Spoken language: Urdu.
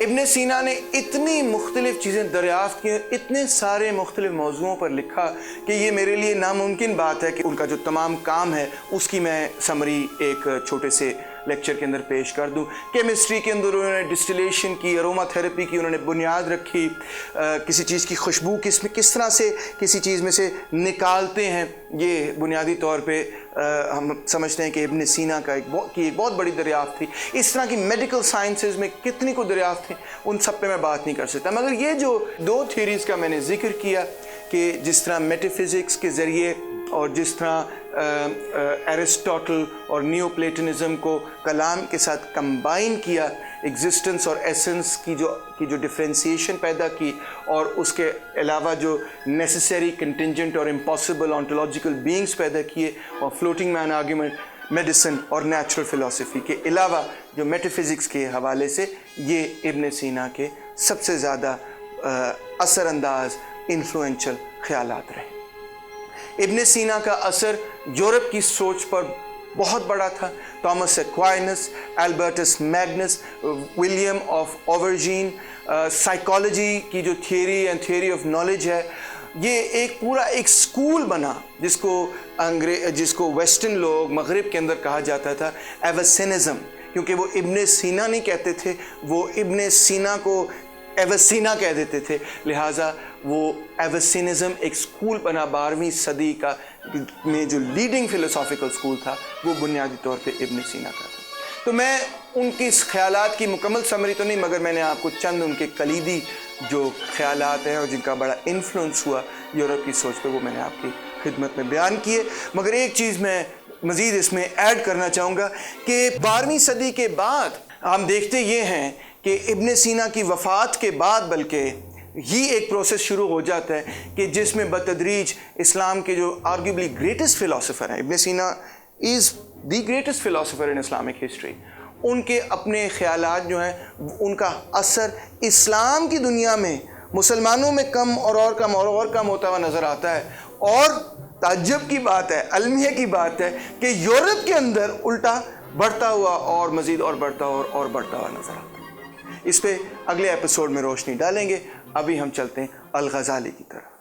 ابن سینا نے اتنی مختلف چیزیں دریافت کی، اتنے سارے مختلف موضوعوں پر لکھا کہ یہ میرے لیے ناممکن بات ہے کہ ان کا جو تمام کام ہے اس کی میں سمری ایک چھوٹے سے لیکچر کے اندر پیش کر دوں۔ کیمسٹری کے اندر انہوں نے ڈسٹیلیشن کی، اروما تھراپی کی انہوں نے بنیاد رکھی، کسی چیز کی خوشبو کس طرح سے کسی چیز میں سے نکالتے ہیں، یہ بنیادی طور پہ ہم سمجھتے ہیں کہ ابن سینا کا ایک بہت بڑی دریافت تھی۔ اس طرح کی میڈیکل سائنسز میں کتنی کو دریافت تھیں، ان سب پہ میں بات نہیں کر سکتا، مگر یہ جو دو تھیوریز کا میں نے ذکر کیا کہ جس طرح میٹا فزکس کے ذریعے اور جس طرح ایرسٹوٹل اور نیو پلیٹنزم کو کلام کے ساتھ کمبائن کیا، ایگزسٹنس اور ایسنس کی جو ڈفرینسیشن پیدا کی، اور اس کے علاوہ جو نیسیسری کنٹینجنٹ اور امپاسبل آنٹولوجیکل بینگز پیدا کیے، اور فلوٹنگ مین آرگیومنٹ، میڈیسن اور نیچرل فلسفی کے علاوہ جو میٹا فزکس کے حوالے سے یہ ابن سینا کے سب سے زیادہ اثر انداز انفلوئنشل خیالات رہے۔ ابن سینا کا اثر یورپ کی سوچ پر بہت بڑا تھا۔ Thomas Aquinas, Albertus Magnus, William of Auvergne, psychology کی جو تھیوری آف نالج ہے، یہ ایک پورا ایک سکول بنا جس کو ویسٹرن لوگ مغرب کے اندر کہا جاتا تھا ایوسینزم، کیونکہ وہ ابن سینا نہیں کہتے تھے، وہ ابن سینا کو ایوسینا کہہ دیتے تھے، لہٰذا وہ ایوسینزم ایک سکول بنا 12ویں صدی کا، میں جو لیڈنگ فلسافیکل سکول تھا وہ بنیادی طور پہ ابن سینا کا تھا۔ تو میں ان کی اس خیالات کی مکمل سمری تو نہیں، مگر میں نے آپ کو چند ان کے کلیدی جو خیالات ہیں اور جن کا بڑا انفلوئنس ہوا یورپ کی سوچ پہ، وہ میں نے آپ کی خدمت میں بیان کیے۔ مگر ایک چیز میں مزید اس میں ایڈ کرنا چاہوں گا کہ 12ویں صدی کے بعد ہم دیکھتے یہ ہیں کہ ابن سینا کی وفات کے بعد بلکہ ہی ایک پروسیس شروع ہو جاتا ہے کہ جس میں بتدریج اسلام کے جو آرگیوبلی گریٹسٹ فلاسفر ہیں، Ibn Sina is the greatest philosopher in Islamic history, ان کے اپنے خیالات جو ہیں ان کا اثر اسلام کی دنیا میں مسلمانوں میں کم ہوتا ہوا نظر آتا ہے، اور تعجب کی بات ہے، المیہ کی بات ہے کہ یورپ کے اندر الٹا بڑھتا ہوا اور مزید اور بڑھتا ہوا نظر آتا ہے۔ اس پہ اگلے ایپیسوڈ میں روشنی ڈالیں گے۔ ابھی ہم چلتے ہیں الغزالی کی طرف۔